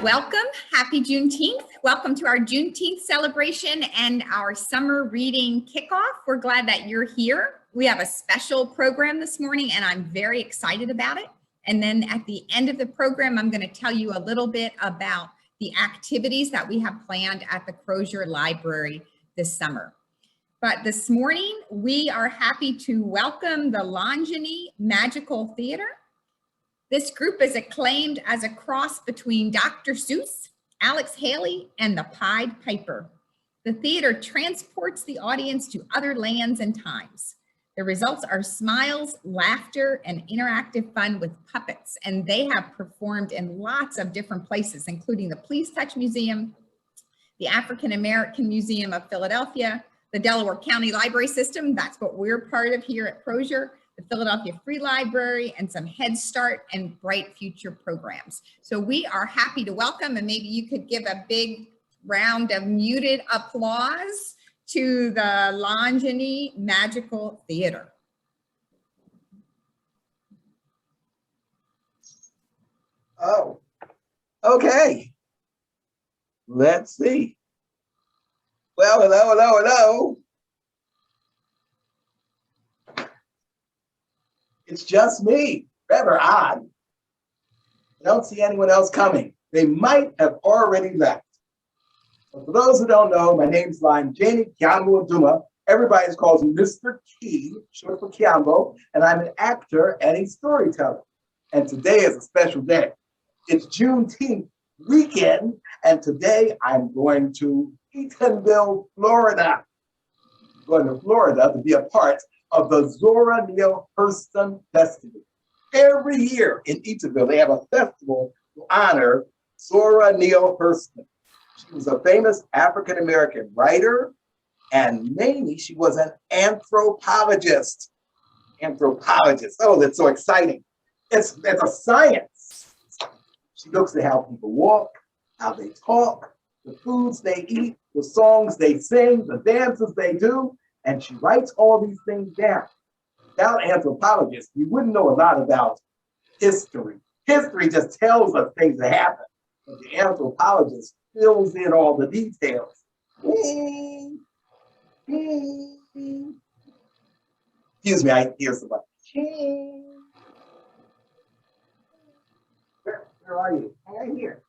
welcome. Happy Juneteenth. Welcome to our Juneteenth celebration and our summer reading kickoff. We're glad that you're here. We have a special program this morning and I'm very excited about it. And then at the end of the program, I'm going to tell you a little bit about the activities that we have planned at the Crozer Library this summer. But this morning, we are happy to welcome the Mlanjeni Magical Theater. This group is acclaimed as a cross between Dr. Seuss, Alex Haley, and the Pied Piper. The theater transports the audience to other lands and times. The results are smiles, laughter, and interactive fun with puppets, and they have performed in lots of different places, including the Please Touch Museum, the African American Museum of Philadelphia, the Delaware County Library System, that's what we're part of here at Crozer, the Philadelphia Free Library, and some Head Start and Bright Future programs. So we are happy to welcome, and maybe you could give a big round of muted applause to the Mlanjeni Magical Theater. Oh, okay. Let's see. Well, hello. It's just me, rather odd. I don't see anyone else coming. They might have already left. But for those who don't know, my name's Mlanjeni Magical Theater. Everybody calls me Mr. Key, short for Kiambo, and I'm an actor and a storyteller. And today is a special day. It's Juneteenth weekend, and today I'm going to Eatonville, Florida. I'm going to Florida to be a part of the Zora Neale Hurston Festival. Every year in Eatonville, they have a festival to honor Zora Neale Hurston. She was a famous African-American writer, and mainly she was an anthropologist. Oh, that's so exciting. It's a science. She looks at how people walk, how they talk, the foods they eat, the songs they sing, the dances they do, and she writes all these things down. Without anthropologists, we wouldn't know a lot about history. History just tells us things that happen, but the anthropologist fills in all the details. Excuse me, I hear somebody. Where are you? Right here.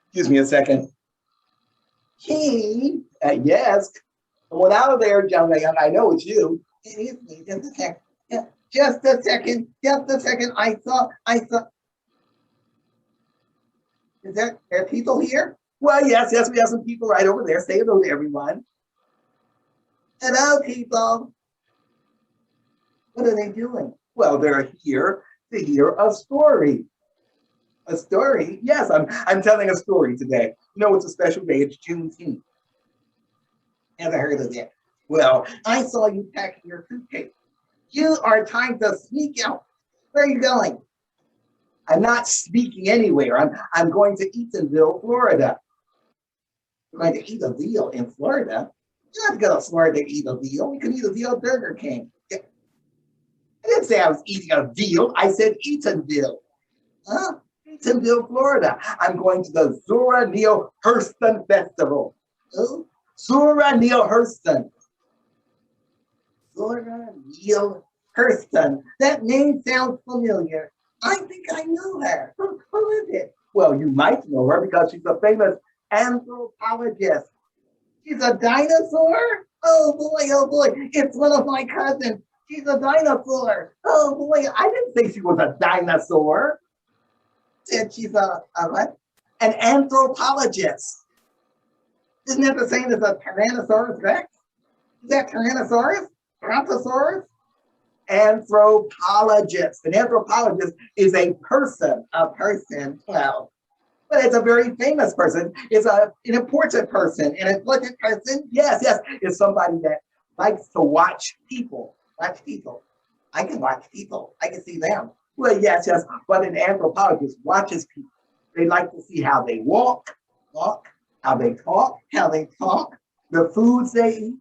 Excuse me a second. Yes. Well, out of there, young man, I know it's you. It is me. Just a second. Yeah, just a second. I saw. Is there people here? Well, yes, we have some people right over there. Say hello to everyone. Hello, people. What are they doing? Well, they're here to hear a story. A story? Yes, I'm telling a story today. You know, it's a special day. It's Juneteenth. Never heard of that. Well, I saw you packing your suitcase. You are trying to sneak out. Where are you going? I'm not sneaking anywhere. I'm going to Eatonville, Florida. You're going to eat a veal in Florida? You're not going to Florida to eat a veal. You can eat a veal at Burger King. I didn't say I was eating a veal. I said Eatonville. Huh? Eatonville, Florida. I'm going to the Zora Neale Hurston Festival. Oh? Zora Neale Hurston. Zora Neale Hurston. That name sounds familiar. I think I know her. Who is it? Well, you might know her because she's a famous anthropologist. She's a dinosaur? Oh boy. It's one of my cousins. She's a dinosaur. Oh boy, I didn't say she was a dinosaur. Said she's a what? An anthropologist. Isn't that the same as a Tyrannosaurus Rex? Is that Tyrannosaurus? Brontosaurus? Anthropologist. An anthropologist is a person, well, but it's a very famous person. It's an important person. An important person, yes, is somebody that likes to watch people. Watch people. I can watch people. I can see them. Well, yes, but an anthropologist watches people. They like to see how they walk, how they talk, the foods they eat,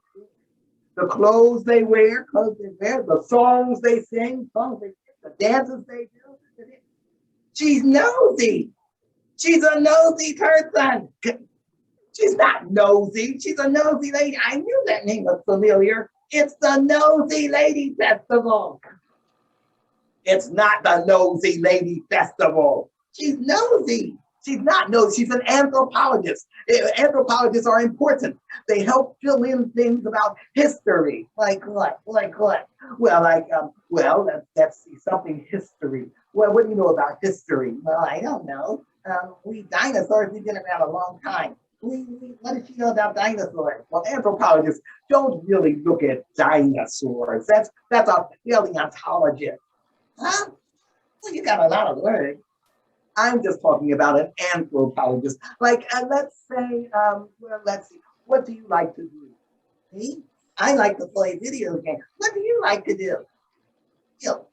the clothes they wear, the songs they sing, the dances they do. She's nosy. She's a nosy person. She's not nosy. She's a nosy lady. I knew that name was familiar. It's the Nosy Lady Festival. It's not the Nosy Lady Festival. She's nosy. She's not nosy. She's an anthropologist. Anthropologists are important. They help fill in things about history. Like what? Like what? Well, let's see, something history. Well, what do you know about history? Well, I don't know. We dinosaurs, we've been around a long time. What does she know about dinosaurs? Well, anthropologists don't really look at dinosaurs. That's a paleontologist. Huh? Well, you got a lot of words. I'm just talking about an anthropologist. Like, let's say, let's see, what do you like to do? Me? I like to play video games. What do you like to do? You.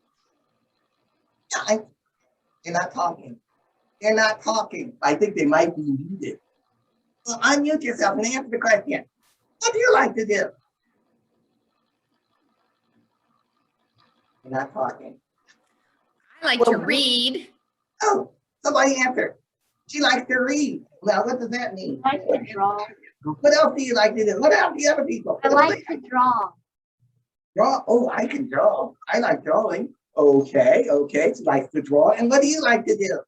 They're not talking. They're not talking. I think they might be muted. Well, unmute yourself and answer the question. What do you like to do? You're not talking. I like to read. Oh, somebody answered. She likes to read. Well, what does that mean? I like to draw. What else do you like to do? What else do the other people? I like to draw. Draw? Oh, I can draw. I like drawing. Okay. She likes to draw. And what do you like to do?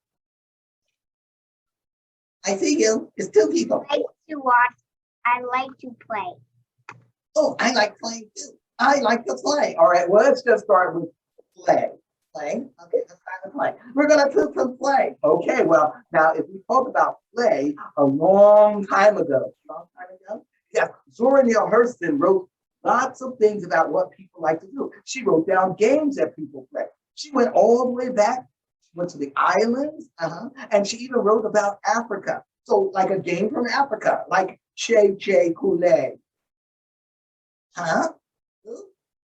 I see you. It's two people. I like to watch. I like to play. Oh, I like playing too. I like to play. All right, well, let's just start with play. Play? Okay, let's start with play. We're going to do some play. Okay, well, now if we talk about play a long time ago, yes, Zora Neale Hurston wrote lots of things about what people like to do. She wrote down games that people play. She went all the way back. She went to the islands, and she even wrote about Africa. So like a game from Africa, like Che Che Koule. Huh?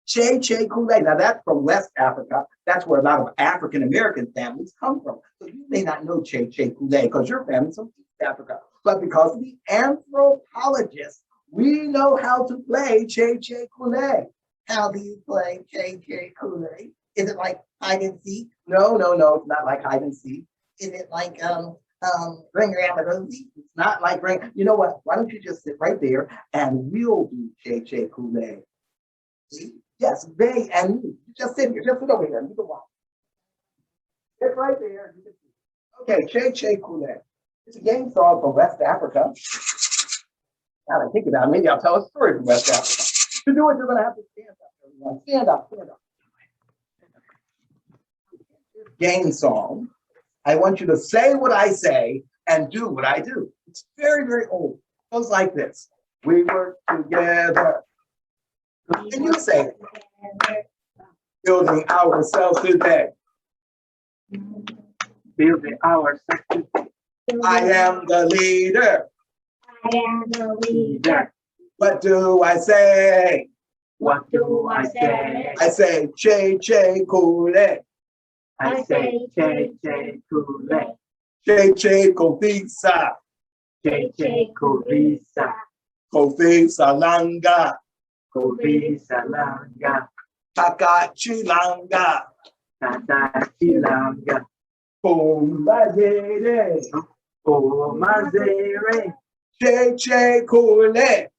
Che Che Koule. Now that's from West Africa. That's where a lot of African American families come from. So you may not know Che Che Koule because your family's from East Africa. But because of the anthropologists, we know how to play Che Che Koule. How do you play Che Che Koule? Is it like hide and seek? No, it's not like hide and seek. Is it like ring around the rosy? It's not like ring. You know what? Why don't you just sit right there and we'll do Che Che Koule? See? Yes, they and you. Just sit here. Just sit over here. You can watch. Sit right there. Okay, Che Che Koule. It's a game song from West Africa. Now that I think about it, maybe I'll tell a story from West Africa. To do it, you're going to have to stand up, everyone. Stand up, stand up. Game song. I want you to say what I say and do what I do. It's very, very old. It goes like this. We work together. And you say it. Building ourselves today. Building ourselves today. I am the leader. I am the leader. What do I say? What do I say? I say Che Che Koule. I say Che Che Koule. Che Che Kofisa. Che Che Kovisa. Kofisa Langa. Kovisa Langa. Takachi Langa. Tatachi Langa. Kumbajere. Omazere. Che Che Koule.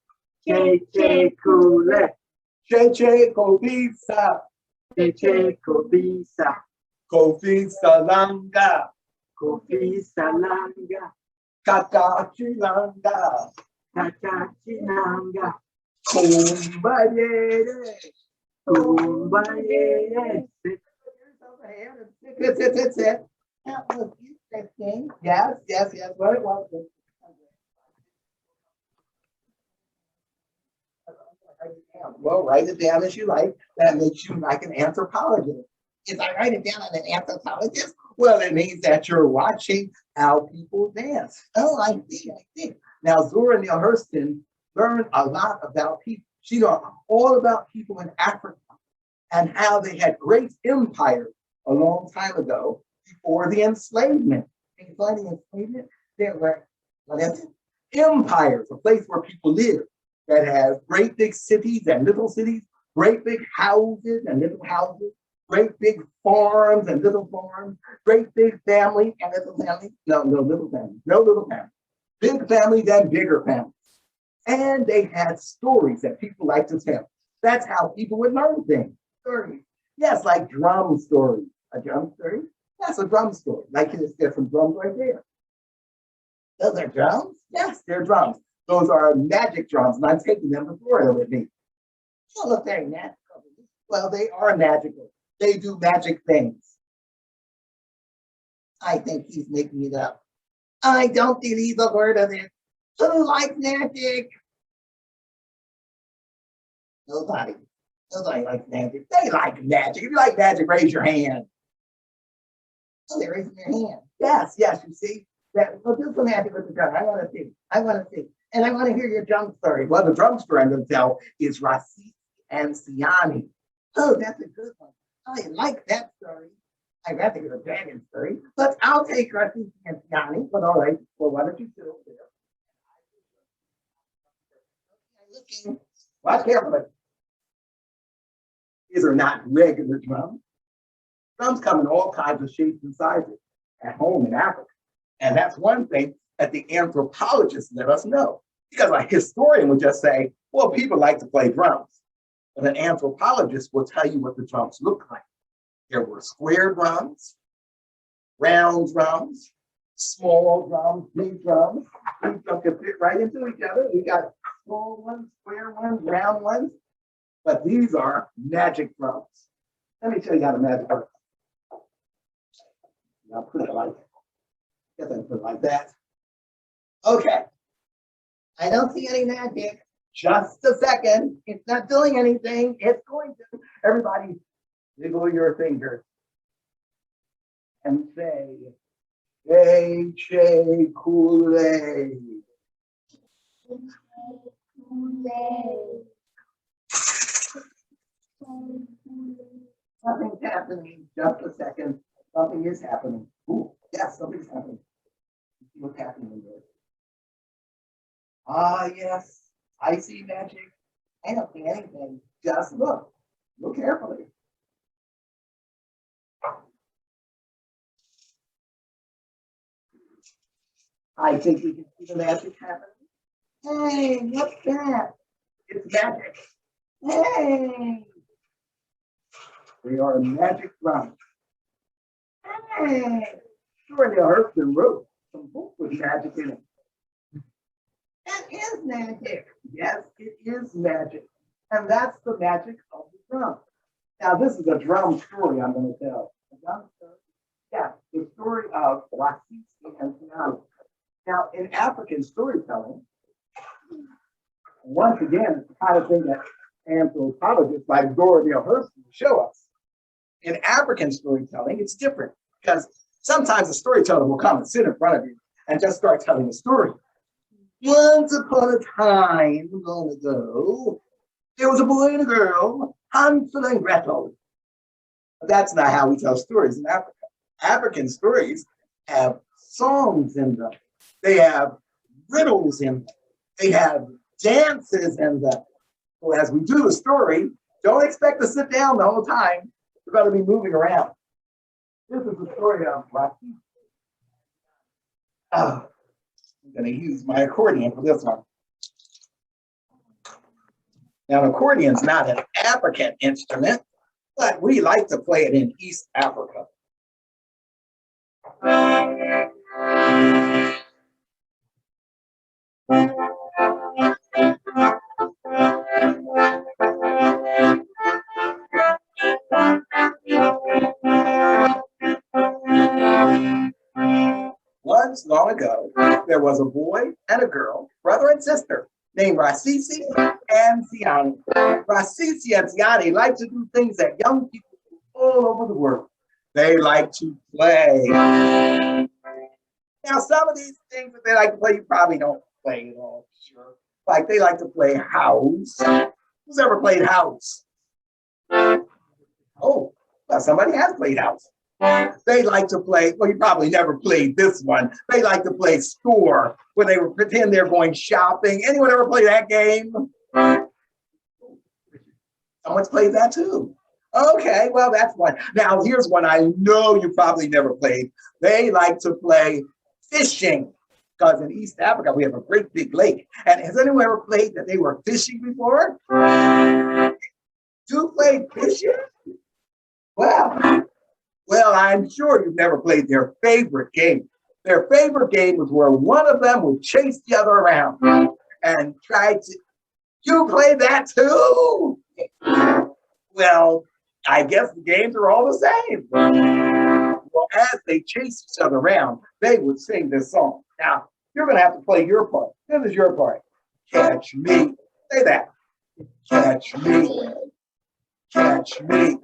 Che Che Koule. Che Che Kofisa. Che Che Kovisa. Kofisa Langa. Kovisa Langa. Takachi Langa. Tatachi Langa. Kumbajere. Kumbaya. Sit. That was interesting. Yes. What it was. Well, write it down as you like. That makes you like an anthropologist. If I write it down as an anthropologist, well, it means that you're watching how people dance. Oh, I see. Now, Zora Neale Hurston learned a lot about people. She learned all about people in Africa and how they had great empires a long time ago before the enslavement. Before the enslavement, there were empires, a place where people live that has great big cities and little cities, great big houses and little houses, great big farms and little farms, great big family and little family. No little family, no little family. Big families and bigger families. And they had stories that people like to tell. That's how people would learn things. Stories. Yes, like drum stories. A drum story? That's a drum story. Like there's some drums right there. Those are drums? Yes, they're drums. Those are magic drums, and I'm taking them to Florida with me. They don't look very magical. Well, they are magical. They do magic things. I think he's making it up. I don't believe a word of it. Who likes magic? Nobody. Nobody likes magic. They like magic. If you like magic, raise your hand. Oh, they're raising their hand. Yes, yes, you see? That, well, do some magic with the drum. I want to see. I want to see. And I want to hear your drum story. Well, the drum story I'm going to tell is Rasisi and Siani. Oh, that's a good one. I like that story. I'd rather get a dragon story, but I'll take Rasisi and Siani. But all right, well, why don't you sit over there? Looking. Watch carefully. These are not regular drums. Drums come in all kinds of shapes and sizes at home in Africa. And that's one thing that the anthropologists let us know. Because a historian would just say, well, people like to play drums. But an anthropologist will tell you what the drums look like. There were square drums, round drums, small drums, big drums. These drums can fit right into each other. We got small ones, square ones, round ones. But these are magic drums. Let me show you how the magic works. I'll put it like that. Guess I can put it like that. Okay. I don't see any magic. Just a second. It's not doing anything. It's going to. Everybody, wiggle your fingers and say, Che Kool-Aid. Nothing's happening. Just a second. Something is happening. Ooh, yes, something's happening. See what's happening there. Ah, yes. I see magic. I don't see anything. Just look. Look carefully. I think we can see the magic happening. Hey, what's that? It's magic. Hey. They are magic drums. Hey. Zora Neale Hurston wrote some books with magic in it. That is magic. Yes, it is magic. And that's the magic of the drum. Now, this is a drum story I'm going to tell. A drum story? Yeah, the story of Rasisi and Siani. Now, in African storytelling, once again, it's the kind of thing that anthropologists like Zora Neale Hurston show us. In African storytelling, it's different because sometimes the storyteller will come and sit in front of you and just start telling a story. Once upon a time, long ago, there was a boy and a girl, Hansel and Gretel. But that's not how we tell stories in Africa. African stories have songs in them. They have riddles in them. They have dances in them. So as we do the story, don't expect to sit down the whole time. We're going to be moving around. This is the story of Rasisi. Oh, I'm going to use my accordion for this one. Now, an accordion is not an African instrument, but we like to play it in East Africa. Once, long ago, there was a boy and a girl, brother and sister, named Rasisi and Siani. Rasisi and Siani like to do things that young people do all over the world. They like to play. Now, some of these things that they like to play, you probably don't play at all, sure. Like they like to play house. Who's ever played house? Oh, well, somebody has played house. They like to play, well, you probably never played this one. They like to play score, where they would pretend they're going shopping. Anyone ever play that game? Someone's played that too. Okay, well, that's one. Now, here's one I know you probably never played. They like to play fishing because in East Africa, we have a great big lake. And has anyone ever played that they were fishing before? You played fishing? Well, I'm sure you've never played their favorite game. Their favorite game was where one of them would chase the other around and try to. You played that too? Well, I guess the games are all the same. Well, as they chase each other around, they would sing this song. Now, you're going to have to play your part. This is your part. Catch me. Say that. Catch me. Catch me.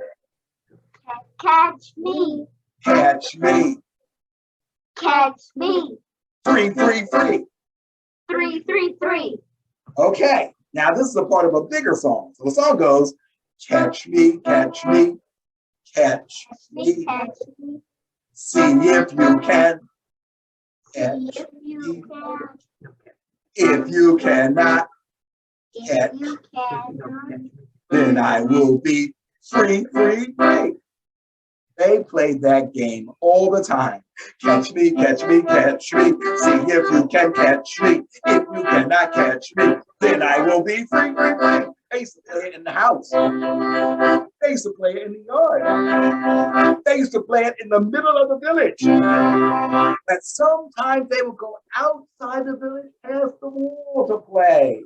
Catch me. Catch me. Catch me. 3, 3, 3. 3, 3, 3. Okay. Now, this is a part of a bigger song. So the song goes, catch me, catch me, catch me. Catch me. See if you can. If Catch you me. can. If you cannot, If you cannot. then I will be free, free, free. They played that game all the time. Catch me, catch me, catch me. See if you can catch me. If you cannot catch me, then I will be free, free, free. They used to play it in the house. They used to play it in the yard. They used to play it in the middle of the village. And sometimes they would go outside the village past the wall to play.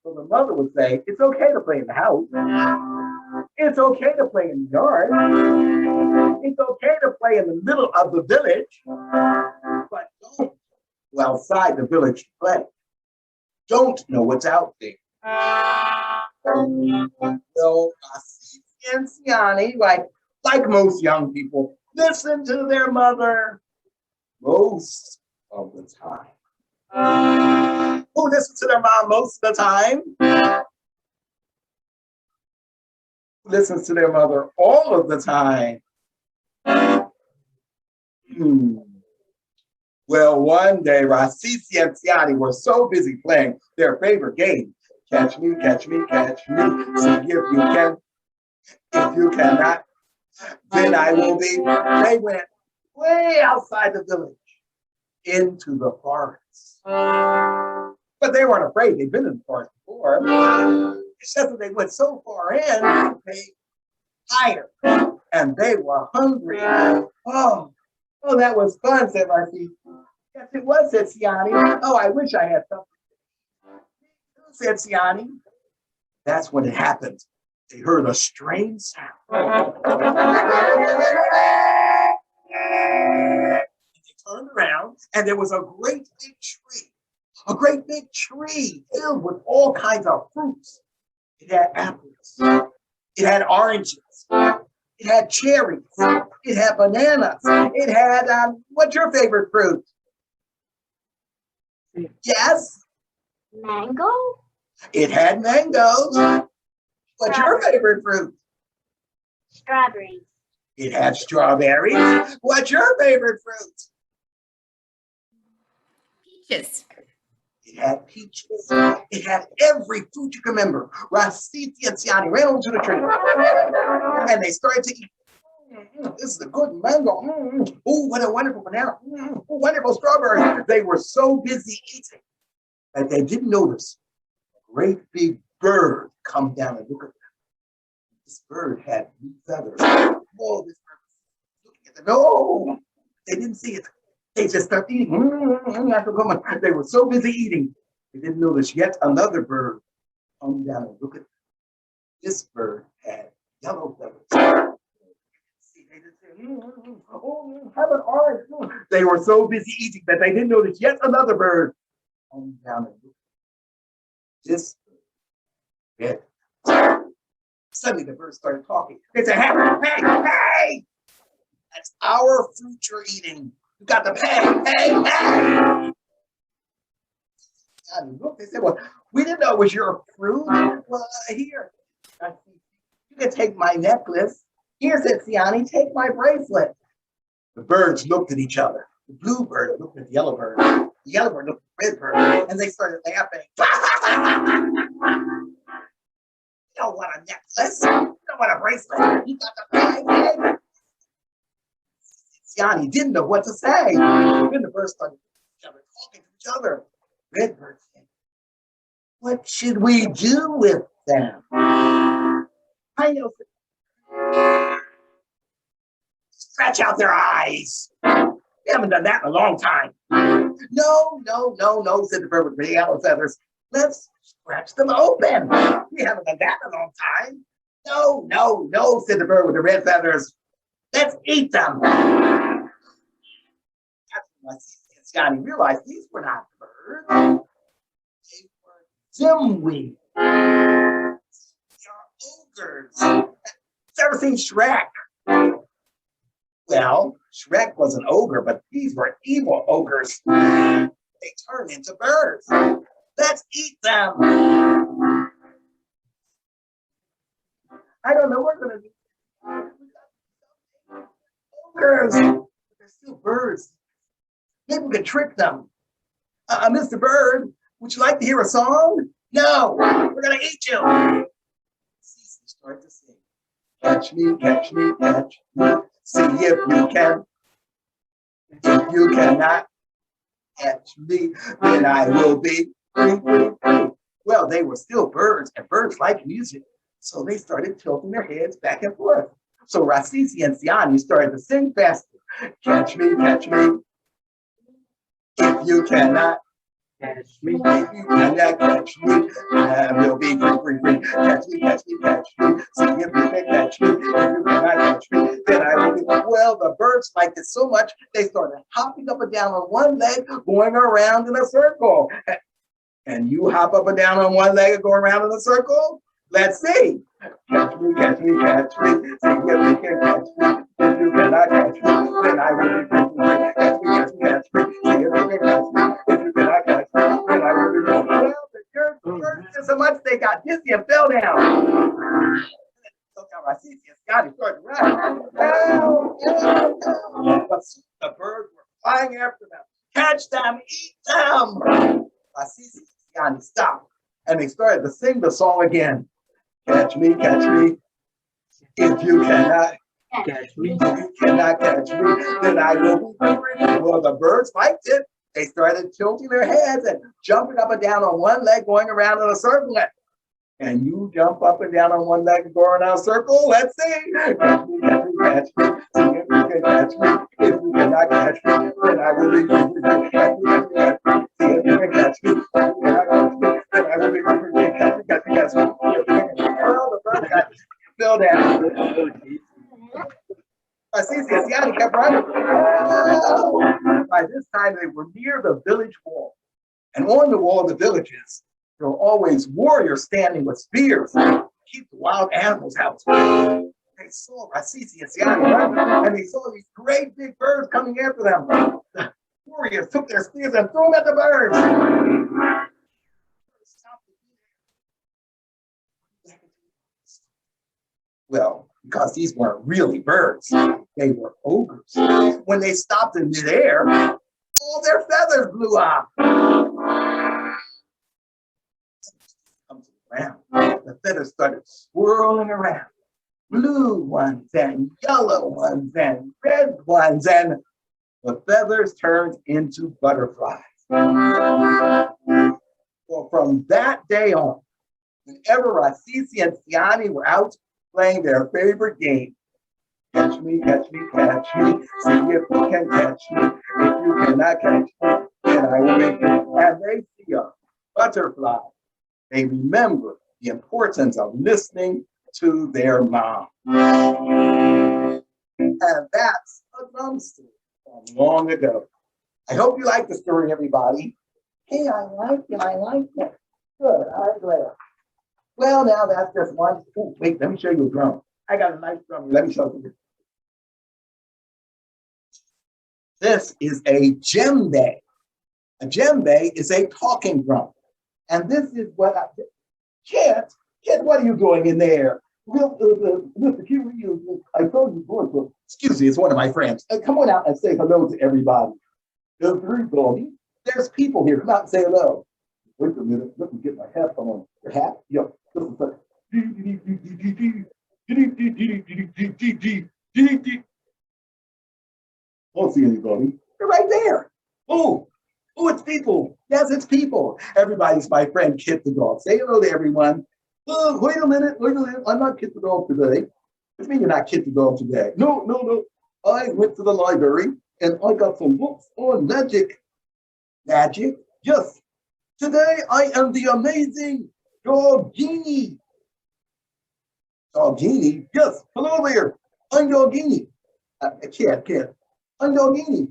So the mother would say, it's okay to play in the house. It's okay to play in the yard. It's okay to play in the middle of the village. But don't go outside the village to play. Don't know what's out there. So, and Siani, like most young people, listen to their mother most of the time. Who listens to their mom most of the time? Listens to their mother all of the time. Well, one day, Rasisi and Siani were so busy playing their favorite game. Catch me, catch me, catch me. See if you can. If you cannot, then I will be. They went way outside the village into the forest. But they weren't afraid. They'd been in the forest before. It's just that they went so far in, they tired. And they were hungry. Oh, that was fun, said Marcy. Yes, it was, said Siani. Oh, I wish I had something. Said Siani. That's when it happened. They heard a strange sound. And they turned around, and there was a great big tree. A great big tree filled with all kinds of fruits. It had apples. It had oranges. It had cherries. It had bananas. It had, what's your favorite fruit? Yes? Mango? It had mangoes. What's your favorite fruit? Strawberries. It had strawberries. What's your favorite fruit? Peaches. It had peaches. It had every fruit you can remember. Rasiti and Siani ran over to the tree. And they started to eat. This is a good mango. Oh, what a wonderful banana. Oh, wonderful strawberry. They were so busy eating that they didn't notice a great big bird come down and look at them. This bird had blue feathers. Oh, this bird was looking at them. No, they didn't see it. They just started eating. They were so busy eating, they didn't notice yet another bird come down and look at them. This bird had yellow feathers. They didn't say, oh, have an orange. They were so busy eating that they didn't notice yet another bird come down and look at them. This bird. Yeah. Suddenly the birds started talking. They said, hey, that's our fruit you're eating. You got the hey. And look, they said, well, we didn't know it was your fruit. Well, here, you can take my necklace. Here, said Siani, take my bracelet. The birds looked at each other. The blue bird looked at the yellow bird. The yellow bird looked at the red bird. And they started laughing. You don't want a necklace. You don't want a bracelet. You got the bag. Yanni didn't know what to say. Then the birds started talking to each other. Redbird said, what should we do with them? Rhino said, scratch out their eyes. We haven't done that in a long time. No, said the bird with the yellow feathers. Let's scratch them open. We haven't done that in a long time. No, said the bird with the red feathers. Let's eat them. Johnny realized these were not birds. They were dimwits. They are ogres. You ever seen Shrek? Well, Shrek was an ogre, but these were evil ogres. They turned into birds. Let's eat them. I don't know what we're going to do. Ogres. They're still birds. Maybe we could trick them. Mr. Bird, would you like to hear a song? No, we're going to eat you. Start to sing. Catch me, catch me, catch me. See if you can. If you cannot catch me, then I will be free, free, free. Well, they were still birds, and birds like music. So they started tilting their heads back and forth. So Rasisi and Siani started to sing faster. Catch me, catch me. If you cannot catch me, if you cannot catch me, I will be free, free, free. Catch me, catch me, catch me. See if you can catch me. If you cannot catch me, then I will be. Well, the birds liked it so much, they started hopping up and down on one leg, going around in a circle. And you hop up and down on one leg and go around in a circle? Let's see. Catch me, catch me, catch me. See if you can catch me. If you cannot catch me, then I will be free, free. Catch me, catch me, catch me. See if you can catch me. If you cannot catch me, then I will be free. Well, the birds did so much they got dizzy and fell down. So now Rasisi and Scotty started running. But the birds were flying after them. Catch them, eat them. Rasisi and Scotty stopped, and they started to sing the song again. Catch me, if you cannot catch me. if you cannot catch me, then I will be free. Well, the birds liked it. They started tilting their heads and jumping up and down on one leg, going around in a circle. And you jump up and down on one leg and go around a circle. Let's see. Catch me, catch me. See if you can catch me. If you cannot catch me, then I will be free. Catch me, catch me. See if you can catch me. If you cannot catch me, then I will be free. Catch me, catch me, catch me. Well, the bird got fell down. I see Siani kept running. By this time, they were near the village wall. And on the wall of the villages, there were always warriors standing with spears to keep the wild animals out. They saw Rasisi and Siani running, and they saw these great big birds coming after them. The warriors took their spears and threw them at the birds. Well, because these weren't really birds, they were ogres. When they stopped in midair, all their feathers blew off. The feathers started swirling around. Blue ones and yellow ones and red ones, and the feathers turned into butterflies. Well, from that day on, whenever Rasisi and Siani were out playing their favorite game, catch me, catch me, catch me, see if you can catch me. If you cannot catch me, then I will make you. And they see a butterfly. They remember the importance of listening to their mom. And that's a drum story from long ago. I hope you like the story, everybody. Hey, I like it. Good, I'm glad. Well, now that's just one. Ooh, wait, let me show you a drum. I got a nice drum. Let me show you. This is a djembe. A djembe is a talking drum. And this is what I did. Kent, what are you doing in there? Well, Mr. Curie, I told you before, so excuse me, it's one of my friends. Come on out and say hello to everybody. There's people here. Come out and say hello. Wait a minute. Let me get my hat on. Your hat? Yo, Don't see anybody. They're right there. Oh, oh, it's people. Yes, it's people. Everybody's my friend Kit the dog. Say hello to everyone. Oh, wait a minute. I'm not Kit the dog today. What do you mean you're not Kit the dog today? No. I went to the library and I got some books on magic. Magic? Yes. Today I am the amazing dog genie. Dog genie? Yes. Hello there. I'm dog genie. Kid. I'm dog genie.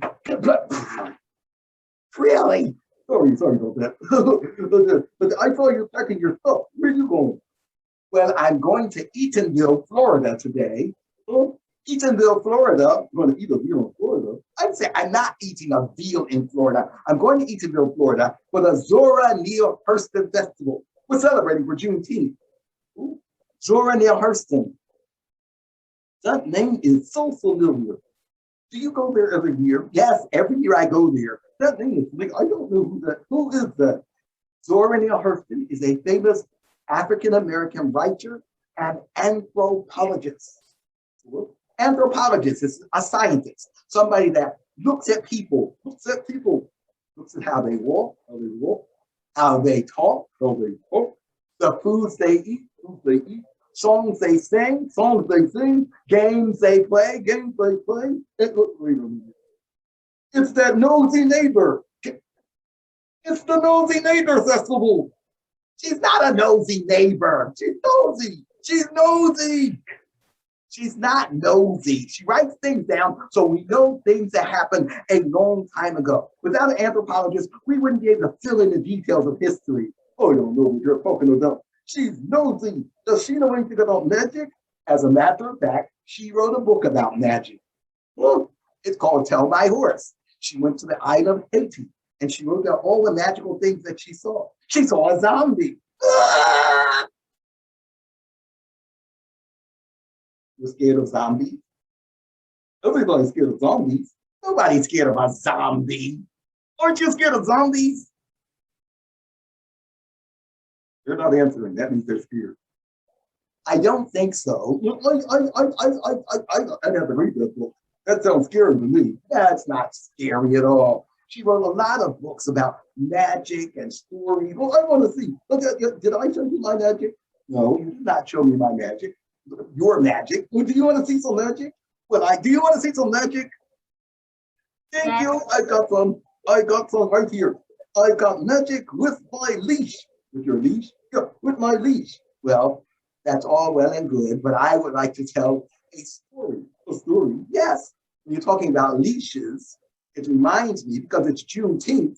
Really? Sorry about that. but I saw you packing your stuff. Where are you going? Well, I'm going to Eatonville, Florida today. Oh, Eatonville, Florida. You want to eat a veal in Florida? I'd say I'm not eating a veal in Florida. I'm going to Eatonville, Florida for the Zora Neale Hurston Festival. We're celebrating for Juneteenth. Ooh, Zora Neale Hurston. That name is so familiar. Do you go there every year? Yes, every year I go there. That name is like, I don't know who is that? Zora Neale Hurston is a famous African-American writer and anthropologist. Anthropologist is a scientist, somebody that looks at people, looks at how they walk, how they talk, the foods they eat, songs they sing, games they play. It's that nosy neighbor. It's the nosy neighbor festival. She's not a nosy neighbor. She's nosy. She's not nosy. She writes things down so we know things that happened a long time ago. Without an anthropologist, we wouldn't be able to fill in the details of history. Oh, I don't know what you're talking about. She's nosy. Does she know anything about magic? As a matter of fact, she wrote a book about magic. Well, it's called Tell My Horse. She went to the island of Haiti and she wrote down all the magical things that she saw. She saw a zombie. Ah! You're scared of zombies? Everybody's scared of zombies. Nobody's scared of a zombie. Aren't you scared of zombies? They're not answering. That means they're scared. I don't think so. I never read that book. That sounds scary to me. That's not scary at all. She wrote a lot of books about magic and stories. Well, I want to see. Did I show you my magic? No, you did not show me my magic. Your magic. Well, do you want to see some magic? Do you want to see some magic? Thank you. I got some right here. I got magic with my leash. With your leash? Yeah, with my leash. Well, that's all well and good, but I would like to tell a story. A story, yes. When you're talking about leashes, it reminds me, because it's Juneteenth,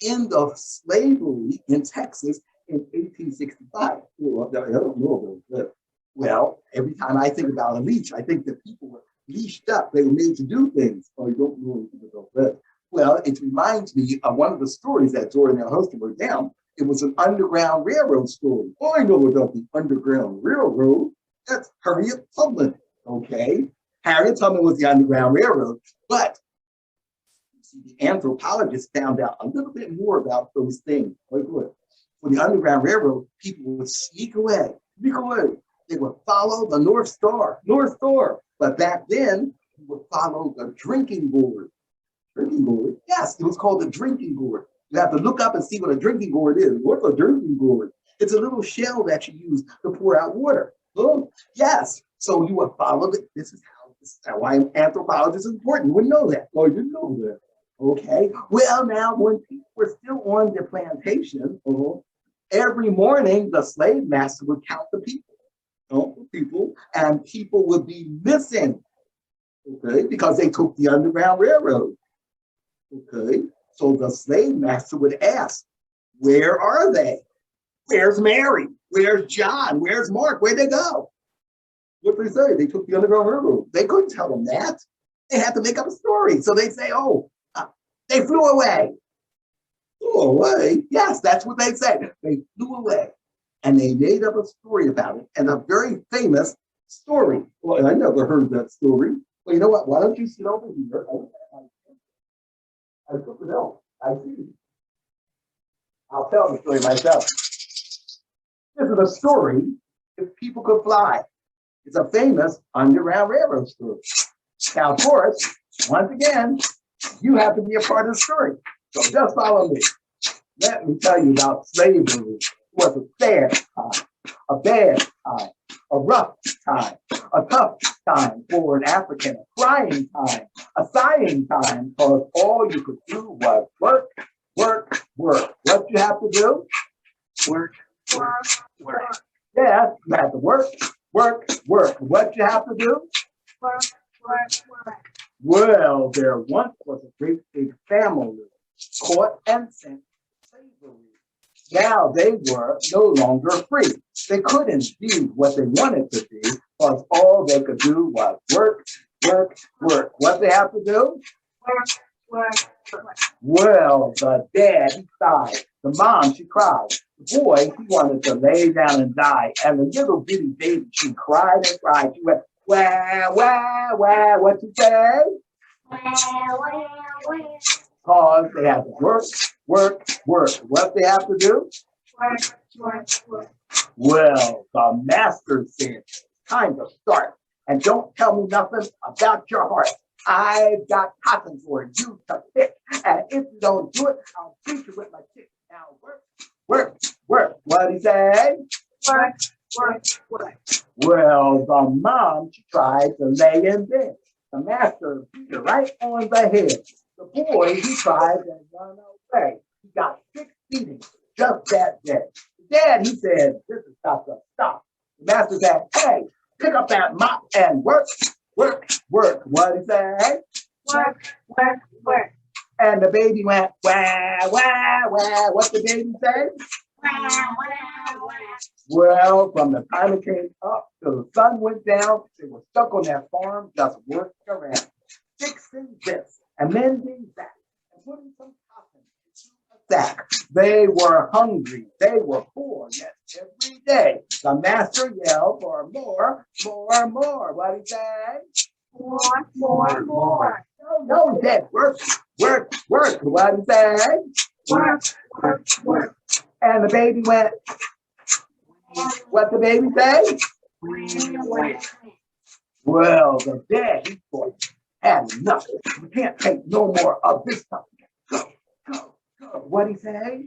the end of slavery in Texas in 1865. Well, I don't know about that. Well, every time I think about a leash, I think that people were leashed up. They were made to do things. I don't know anything about that. Well, it reminds me of one of the stories that Zora Neale Hurston wrote down. It was an Underground Railroad story. Oh, I know about the Underground Railroad. That's Harriet Tubman, okay? Harriet Tubman was the Underground Railroad, but the anthropologists found out a little bit more about those things. Like what? For the Underground Railroad, people would sneak away. They would follow the North Star. But back then, you would follow the drinking gourd. Drinking gourd? Yes, it was called the drinking gourd. You have to look up and see what a drinking gourd is. What's a drinking gourd? It's a little shell that you use to pour out water. Oh, yes. So you would follow it. This is why an anthropologist is important. You wouldn't know that. Oh, you didn't know that. Okay. Well, now, when people were still on the plantation, every morning the slave master would count the people. And people would be missing. Okay, because they took the Underground Railroad. Okay. So the slave master would ask, where are they? Where's Mary? Where's John? Where's Mark? Where'd they go? What did they say? They took the Underground Railroad. They couldn't tell them that. They had to make up a story. So they say, they flew away. Flew away? Yes, that's what they said. They flew away. And they made up a story about it, and a very famous story. Well, I never heard that story. Well, you know what? Why don't you sit over here? I took it out. I see. I'll tell the story myself. This is a story if people could fly. It's a famous Underground Railroad story. Now, of course, once again, you have to be a part of the story. So just follow me. Let me tell you about slavery. It was a sad time, a bad time, a rough time, a tough time for an African, a crying time, a sighing time, because all you could do was work, work, work. What you have to do? Work, work, work. Yeah, you have to work, work, work. What you have to do? Work, work, work. Well, there once was a great big family caught and sent to slavery. Now they were no longer free. They couldn't be what they wanted to be because all they could do was work, work, work. What they have to do? Work, work, work. Well, the dad, he sighed. The mom, she cried. The boy, he wanted to lay down and die. And the little bitty baby, she cried and cried. She went, wah, wah, wah. What you say? Because they have to work, work, work. What they have to do? Work, work, work. Well, the master said, time to start. And don't tell me nothing about your heart. I've got cotton for you to pick. And if you don't do it, I'll beat you with my stick. Now work, work, work. What'd he say? Work, work, work. Well, the mom, she tried to lay in bed. The master beat her right on the head. The boy, he tried to run away. He got 6 beatings just that day. The dad, he said, this is got to stop. The master said, hey, pick up that mop and work, work, work. What'd he say? Work, work, work. And the baby went, wah, wah, wah. What the baby say? Wah, wah, wah. Well, from the time it came up till the sun went down, they were stuck on that farm just working around, fixing this and mending that and putting some cotton into a sack. They were hungry. They were poor. Yet every day the master yelled for more, more, more. What'd he say? More, more, more. No, he said work, work, work. What'd he say? Work, work, work. And the baby went, what the baby say? Well, the dad, he thought, had enough. You can't take no more of this stuff. Go, go, go. What'd he say?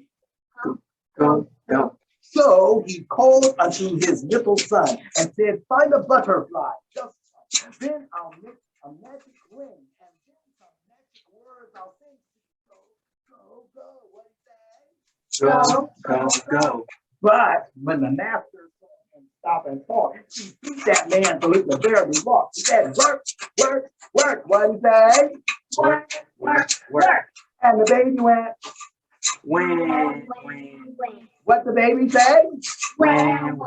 Go, go. So he called unto his little son and said, find a butterfly. Just so. Then I'll make a magic ring and then some magic words I'll sing to you. Go, go, go. What'd he say? Go, go, go. But when the master saw him stop and talk, he beat that man till he was barely walk. He said, work, work, work. What'd he say? Work, work, work. And the baby went, When. what the baby say? When.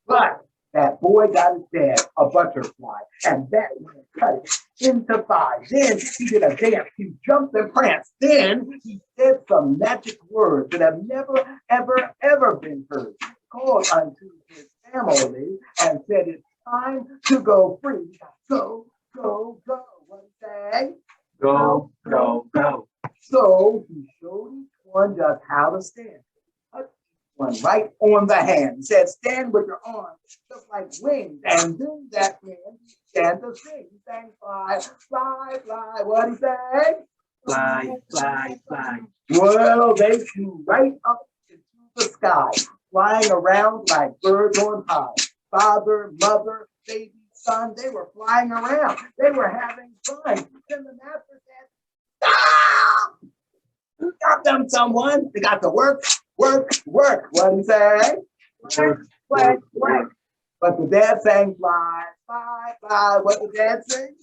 But that boy got his dad a butterfly, and that man cut it into 5. Then he did a dance. He jumped and pranced. Then he said some magic words that have never, ever, ever been heard. Called unto his family and said, it's time to go free. Go, go, go. What did he say? Go, go, go. So he showed each one just how to stand. Touched each one right on the hand. He said, stand with your arms just like wings. And then that man began to sing. He sang, fly, fly, fly. What did he say? Fly, fly, fly. Well, they flew right up into the sky, flying around like birds on high. Father, mother, baby, son, they were flying around. They were having fun. Then the master said, stop! Stop them, someone. They got to work, work, work. What did he say? Work, work, work. But the dad sang, fly, fly, fly. What did dad sing?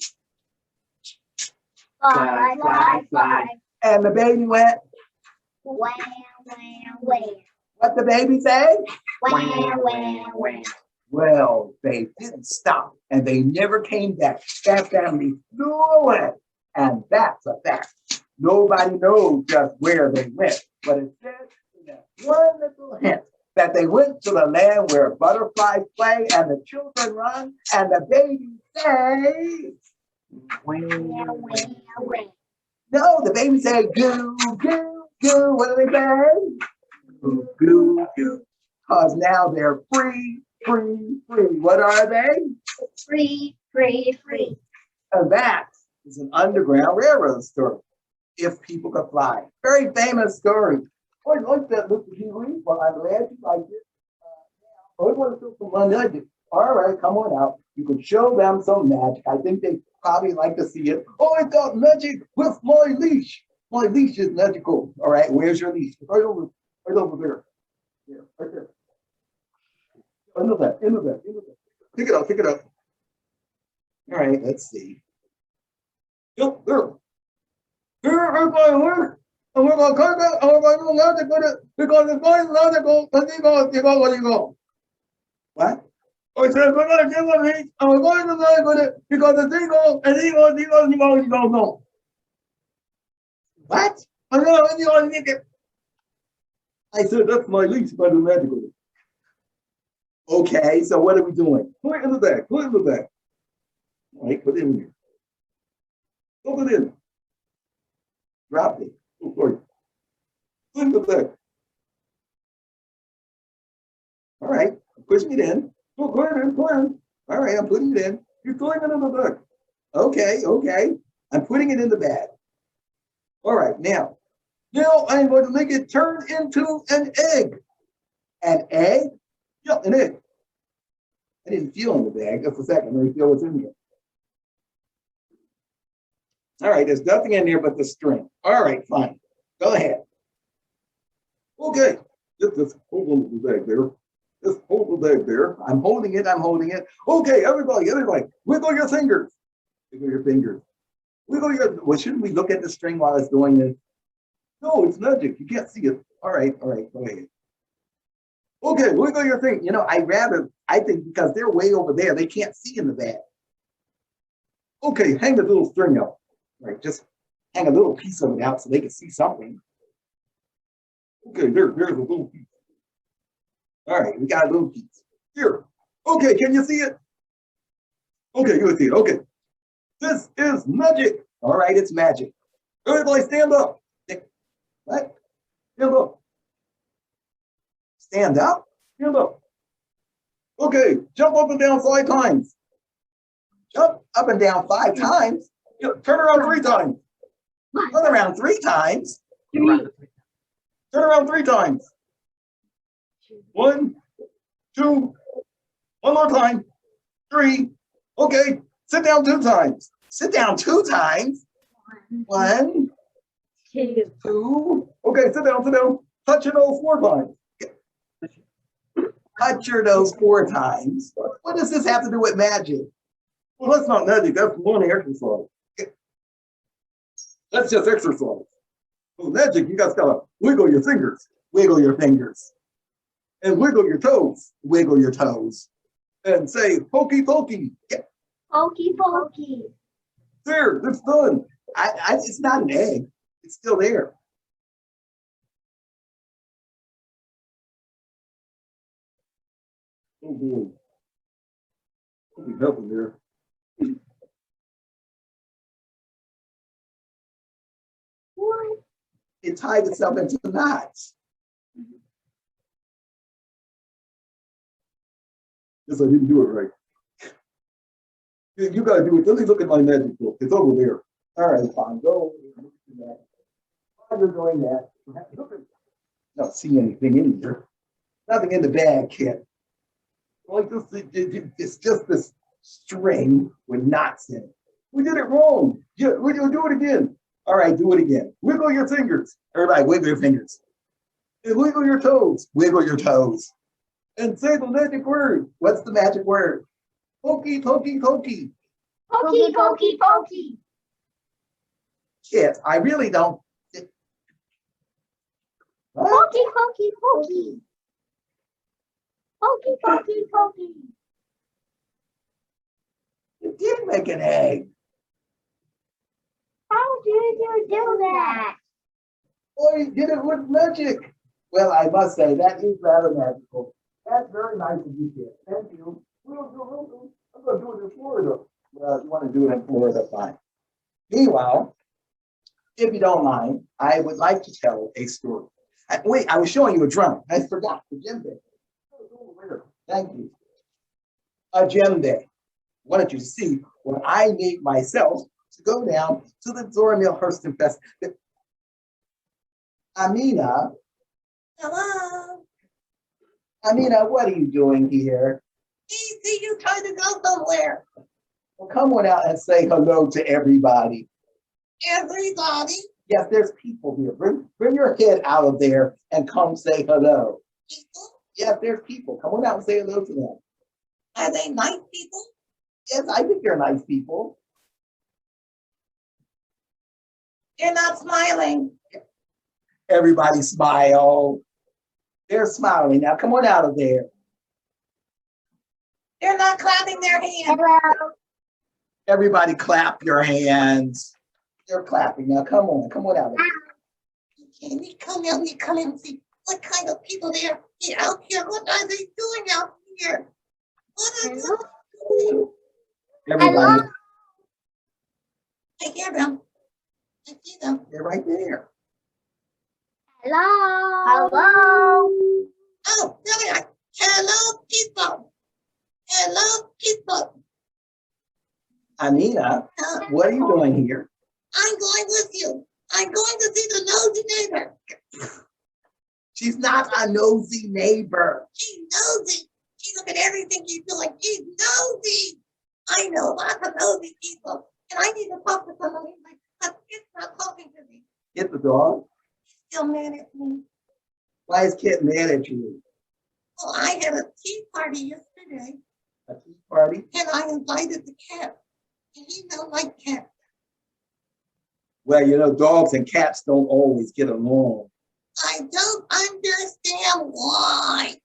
Fly, fly, fly. And the baby went, Wah, wah, wah. what the baby say? Wah, wah, wah. Well, they didn't stop and they never came back. That family flew away. And that's a fact. Nobody knows just where they went, but it says in that one little hint that they went to the land where butterflies play and the children run and the babies say, Wah, wah, wah. no, the baby say, goo, goo, goo. What do they say? Goo, goo, goo. Because now they're free Free, free. What are they? Free, free, free. And that is an Underground Railroad story. If people could fly. Very famous story. I like that, Mr. Huey, but I'm glad you like it. I want to do some magic. All right, come on out. You can show them some magic. I think they probably like to see it. Oh, I got magic with my leash. My leash is magical. All right, where's your leash? Right over there. Yeah, right there. Into that. Pick it up. All right, let's see. Yep, there. Here is my work. And we're going to cut it. And we're going to do magic with it. Because it's going magical. Let you go. What? I said, we're going to give a reach. And we're going to magic with it. Because the thing goes, and he goes, no. What? I'm going to make it. I said, that's my leash, but the magic with it. Okay, so what are we doing? Put it in the bag. All right, put it in here. Put it in. Drop it. Oh, sorry. Put it in the bag. All right, I'm pushing it in. Put it in. All right, I'm putting it in. You're throwing it in the bag. Okay. I'm putting it in the bag. All right, now I'm going to make it turn into an egg. An egg? Yeah, an egg. I didn't feel in the bag. Just a second. Let me feel what's in here. All right, there's nothing in there but the string. All right, fine. Go ahead. Okay. Just hold the bag there. Just hold the bag there. I'm holding it. Okay, everybody. Wiggle your fingers. Well, shouldn't we look at the string while it's doing this? No, it's magic. You can't see it. All right. Go ahead. Okay, wiggle your thing. I think because they're way over there, they can't see in the bag. Okay, hang the little string out. Right, just hang a little piece of it out so they can see something. Okay, there's a little piece. All right, we got a little piece. Here. Okay, can you see it? Okay, you can see it. Okay. This is magic. All right, it's magic. Everybody stand up. What? Stand up. Stand up. Okay, jump up and down 5 times. Jump up and down 5 times. Turn around 3 times. Turn around 3 times. Turn around 3 times. 1, 2, one more time. 3. Okay, sit down 2 times. Sit down 2 times. 1, 2. Okay, sit down. Touch your nose 4 times. Touch your nose 4 times. What does this have to do with magic? Well, that's not magic. That's morning exercise. That's just exercise. For magic, you guys gotta wiggle your fingers. And wiggle your toes. And say, pokey, pokey. Yeah. Pokey, pokey. There, it's done. It's not an egg. It's still there. Oh boy. I'll be helping there. What? It tied itself into knots. Yes, I didn't do it right. You gotta do it. Let me look at my magic book. It's over there. All right, fine. Go over there. While you're doing that, not see anything in here. Nothing in the bag, kid. Like this, it's just this string with knots in it. We did it wrong. Yeah, we'll do it again. All right, do it again. Wiggle your fingers. Everybody, wiggle your fingers. And wiggle your toes. And say the magic word. What's the magic word? Pokey, pokey, pokey. Pokey, pokey, pokey. Shit, I really don't. Pokey, pokey, pokey. Pokey, pokey, pokey. You did make an egg. How did you do that? Oh, you did it with magic. Well, I must say, that is rather magical. That's very nice of you, kid. Thank you. I'm going to do it in Florida. Well, you want to do it in Florida, fine. Meanwhile, if you don't mind, I would like to tell a story. Wait, I was showing you a drum. I forgot the djembe. Thank you. agenda. Why don't you see what I need myself to go down to the Zora Neale Hurston Festival? Amina, hello. Amina, what are you doing here? Easy, you trying to go somewhere. Well, come on out and say hello to everybody. Everybody? Yes, there's people here. Bring your head out of there and come say hello. People? Yes, there's people. Come on out and say hello to them. Are they nice people? Yes, I think they're nice people. They're not smiling. Everybody smile. They're smiling. Now come on out of there. They're not clapping their hands. Hello. Everybody clap your hands. They're clapping. Now come on out of there. Can you come and see what kind of people they are out here? What are they doing out here? What are they doing? Everybody. Hello. I hear them. I see them. They're right there. Hello. Hello. Oh, there we are. Hello, people. Hello, people. Amina, what are you doing here? I'm going with you. I'm going to see the nosy neighbor. She's not a nosy neighbor. She's nosy. She look at everything you're doing. She's nosy. I know lots of nosy people. And I need to talk to somebody, but it's not talking to me. Get the dog? He's still mad at me. Why is Kit mad at you? Well, I had a tea party yesterday. A tea party? And I invited the cat. And he don't like cats. Well, you know, dogs and cats don't always get along. I don't understand why.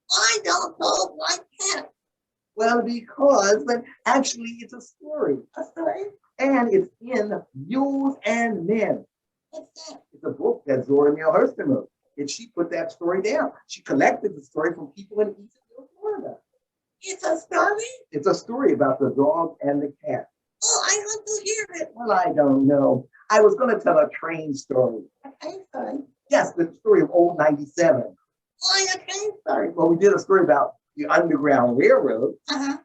Why don't dogs like cats? Well, because, but actually it's a story. A story? And it's in Mules and Men. What's that? It's a book that Zora Neale Hurston wrote. And she put that story down. She collected the story from people in Eastville, Florida. It's a story? It's a story about the dog and the cat. Oh, I want to hear it. Well, I don't know. I was going to tell a train story. A train story? Yes, the story of Old 97. Why a train story? Well, we did a story about the Underground Railroad. Uh-huh.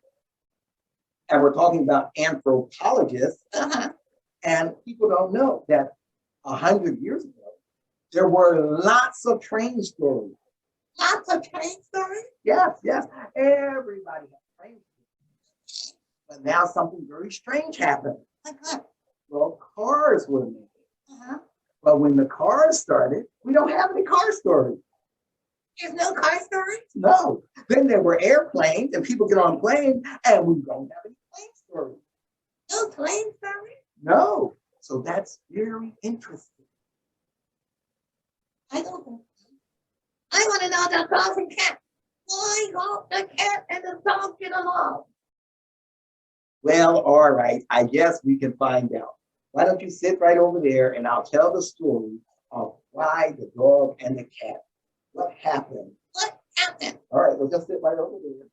And we're talking about anthropologists. Uh-huh. And people don't know that 100 years ago, there were lots of train stories. Lots of train stories? Yes, yes. Everybody had train stories. But now something very strange happened. Like what? Well, cars were made. Uh-huh. But when the cars started, we don't have any car stories. There's no car stories? No. Then there were airplanes, and people get on planes, and we don't have any plane stories. No plane stories? No. So that's very interesting. I don't know. I want to know the dog and cat. Why don't the cat and the dog get along? Well, all right. I guess we can find out. Why don't you sit right over there and I'll tell the story of why the dog and the cat. What happened? What happened? All right, we'll just sit right over there.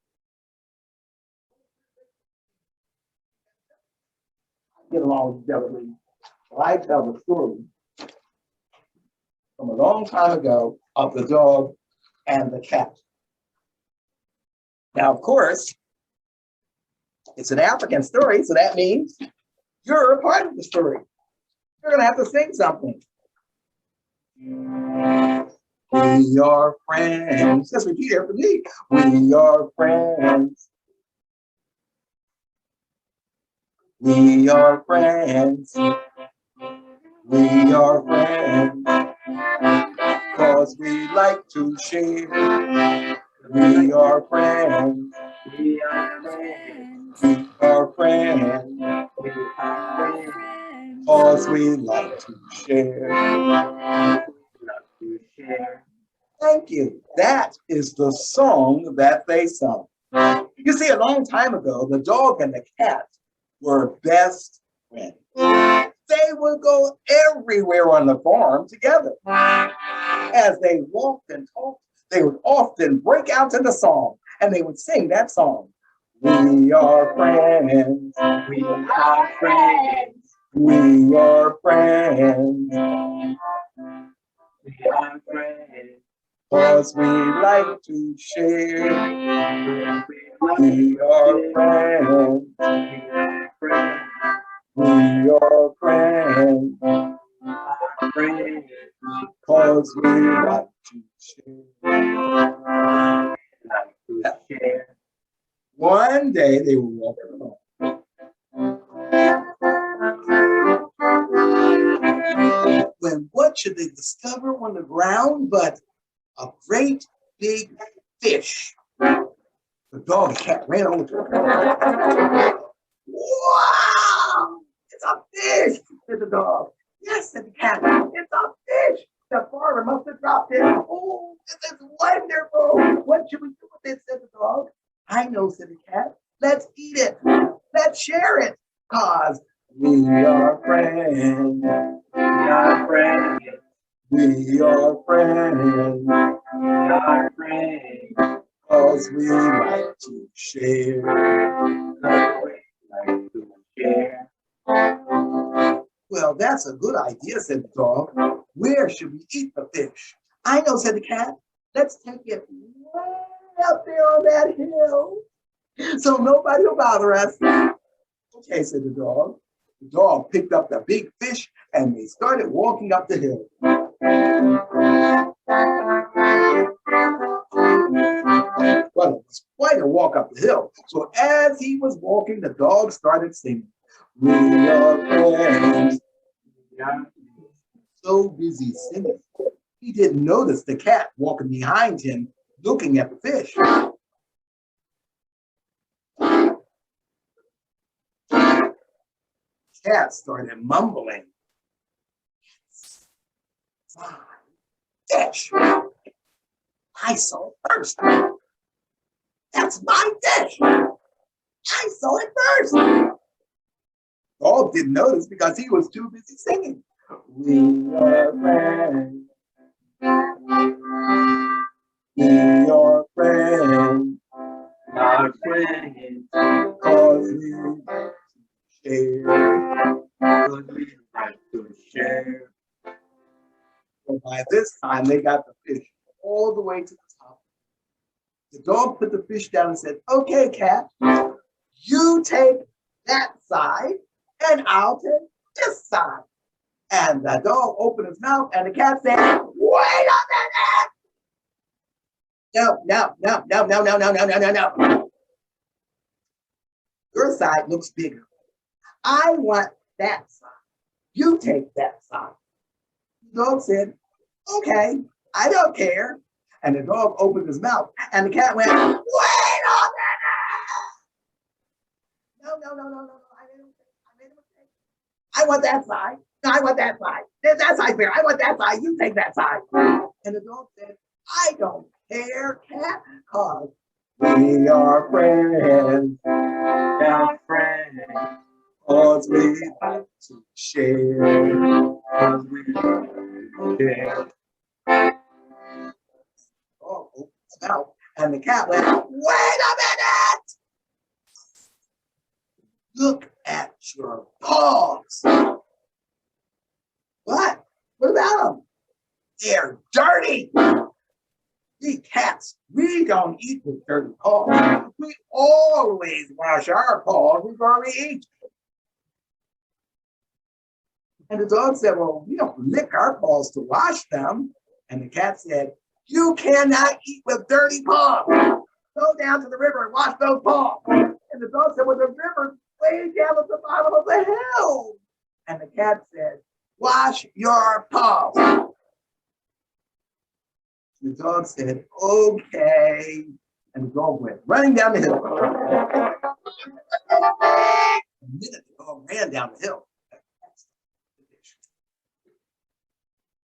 Get along together, please. Well, I tell the story from a long time ago of the dog and the cat. Now, of course, it's an African story, so that means you're a part of the story. You're gonna have to sing something. We are friends. Just repeat after me. We are friends. We are friends. We are friends. 'Cause we like to share. We are friends. We are friends. We are friends. We are friends. 'Cause we like to share. Thank you. That is the song that they sung. You see, a long time ago, the dog and the cat were best friends. They would go everywhere on the farm together. As they walked and talked, they would often break out into song, and they would sing that song. We are friends. We are friends. We are friends. We are friends. 'Cause we like to share. We We are friends. We are friends. Cause we like to share. One day they were walking along. When what should they discover on the ground but a great big fish? The dog and cat ran over to it. Wow! It's a fish, said the dog. Yes, said the cat. It's a fish. The farmer must have dropped it. Oh, this is wonderful. What should we do with it, said the dog. I know, said the cat. Let's eat it. Let's share it. Cause we are friends. We are friends. We are friends. We are friends. Cause we like to share. Like to share. Well, that's a good idea, said the dog. Where should we eat the fish? I know, said the cat. Let's take it way up there on that hill so nobody will bother us. Okay, said the dog. The dog picked up the big fish and they started walking up the hill. Well, it was quite a walk up the hill. So as he was walking, the dog started singing. We are friends. So busy singing, he didn't notice the cat walking behind him, looking at the fish. The cat started mumbling. My fish. I saw it first. That's my fish. I saw it first. Dog didn't notice because he was too busy singing. We are friends. We are friends. Our friends. Cause we like to share. Cause we like to share. Well, by this time, they got the fish all the way to the top. The dog put the fish down and said, okay, cat, you take that side and I'll take this side. And the dog opened his mouth and the cat said, wait a minute. No. Your side looks bigger. I want that side. You take that side. The dog said, okay, I don't care. And the dog opened his mouth and the cat went, wait a minute. No. I made a mistake. I want that side. No, I want that side. That side's fair. I want that side. You take that side. And the dog said, I don't care, cat, cause we are friends. We are friends. Cause we like to share. Cause we like to share. Oh, opened his mouth, and the cat went, wait a minute! Look at your paws. What? What about them? They're dirty. We cats, we don't eat with dirty paws. We always wash our paws before we eat. And the dog said, well, we don't lick our paws to wash them. And the cat said, you cannot eat with dirty paws. Go down to the river and wash those paws. And the dog said, well, the river's way down at the bottom of the hill. And the cat said, wash your paws. The dog said, okay. And the dog went running down the hill. The minute the dog ran down the hill,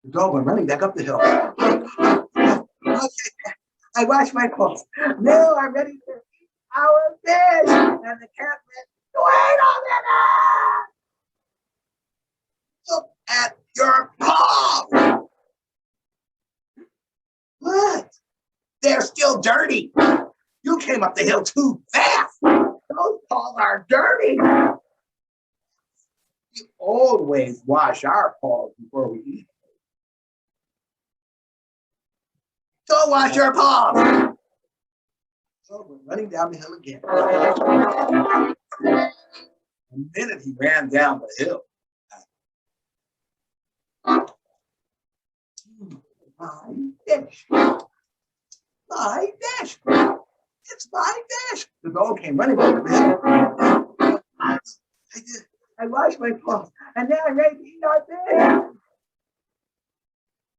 the dog went running back up the hill. Okay, I washed my paws. Now I'm ready to eat our fish. And the cat went, wait a minute! Look at your paws! What? They're still dirty. You came up the hill too fast. Those paws are dirty. We always wash our paws before we eat. Go wash your paws. So we're running down the hill again. The minute he ran down the hill, my fish, my fish, it's my fish. The dog came running down the hill. I washed my clothes, and then I ready to eat our fish.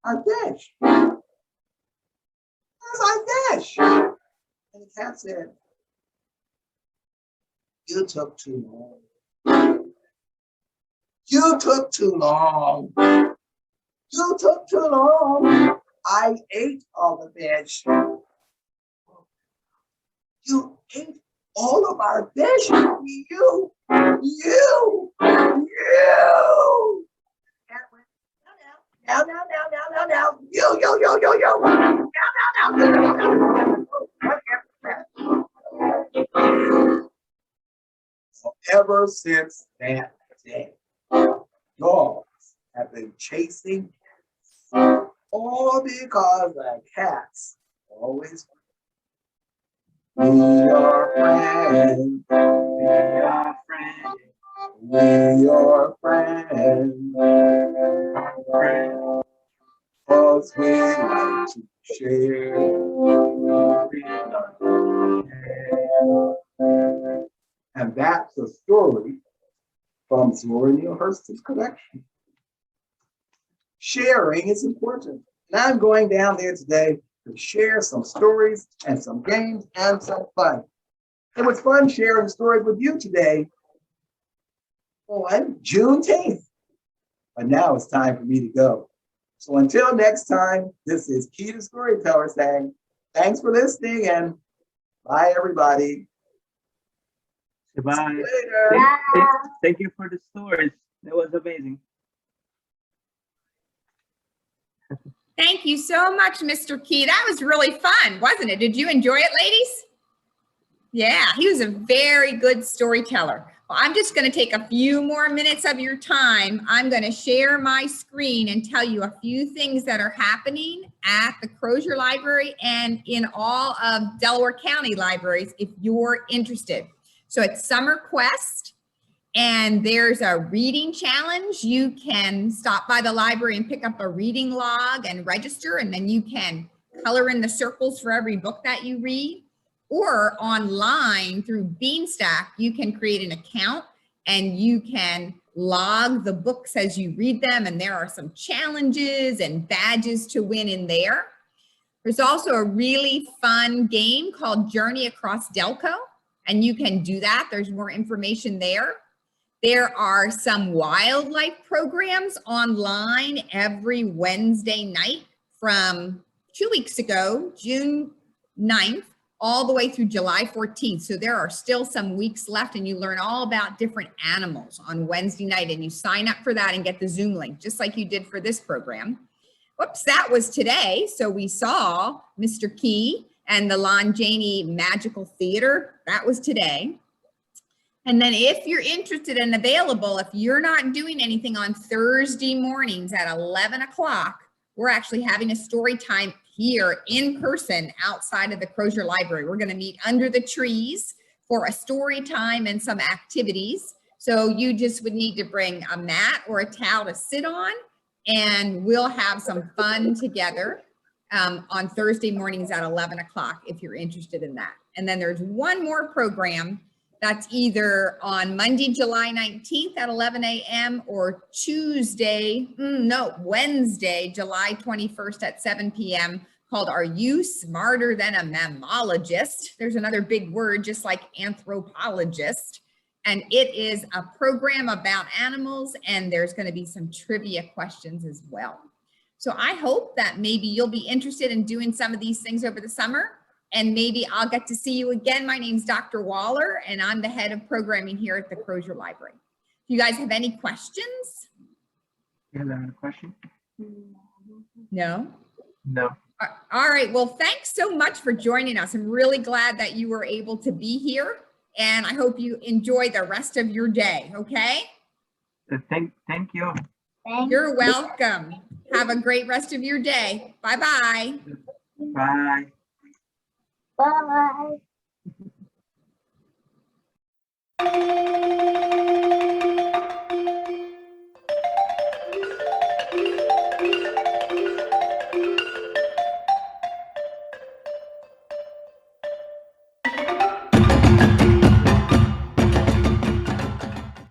Our fish. Where's our fish? And the cat said, you took too long. You took too long. You took too long. I ate all the fish. You ate all of our fish. You. Now. Yo. Now. So ever since that day, dogs have been chasing cats, all because the cats always we are friends. We are friends. We are friends. Cause we like to share. And that's a story from Zora Neale Hurston's collection. Sharing is important. And I'm going down there today to share some stories and some games and some fun. It was fun sharing stories with you today on Juneteenth. But now it's time for me to go. So until next time, this is Key to Storyteller saying, thanks for listening and bye everybody. Goodbye. See you later. Thank you for the stories. That was amazing. Thank you so much, Mr. Key. That was really fun, wasn't it? Did you enjoy it, ladies? Yeah, he was a very good storyteller. Well, I'm just going to take a few more minutes of your time. I'm going to share my screen and tell you a few things that are happening at the Crozer Library and in all of Delaware County libraries if you're interested. So it's Summer Quest, and there's a reading challenge. You can stop by the library and pick up a reading log and register, and then you can color in the circles for every book that you read. Or online through Beanstack, you can create an account and you can log the books as you read them. And there are some challenges and badges to win in there. There's also a really fun game called Journey Across Delco, and you can do that. There's more information there. There are some wildlife programs online every Wednesday night from 2 weeks ago, June 9th, all the way through July 14th. So there are still some weeks left, and you learn all about different animals on Wednesday night, and you sign up for that and get the Zoom link, just like you did for this program. Whoops, that was today. So we saw Mr. Key and the Mlanjeni Magical Theater. That was today. And then if you're interested and available, if you're not doing anything on Thursday mornings at 11 o'clock, we're actually having a story time here in person outside of the Crozer Library. We're going to meet under the trees for a story time and some activities. So you just would need to bring a mat or a towel to sit on, and we'll have some fun together on Thursday mornings at 11 o'clock if you're interested in that. And then there's one more program that's either on Monday, July 19th at 11 a.m. or Wednesday, July 21st at 7 p.m. called Are You Smarter Than a Mammologist? There's another big word, just like anthropologist. And it is a program about animals, and there's going to be some trivia questions as well. So I hope that maybe you'll be interested in doing some of these things over the summer. And maybe I'll get to see you again. My name's Dr. Waller, and I'm the head of programming here at the Crozer Library. Do you guys have any questions? You have a question? No? No. All right. Well, thanks so much for joining us. I'm really glad that you were able to be here, and I hope you enjoy the rest of your day. Okay? Thank you. You're welcome. Have a great rest of your day. Bye-bye. Bye. Bye.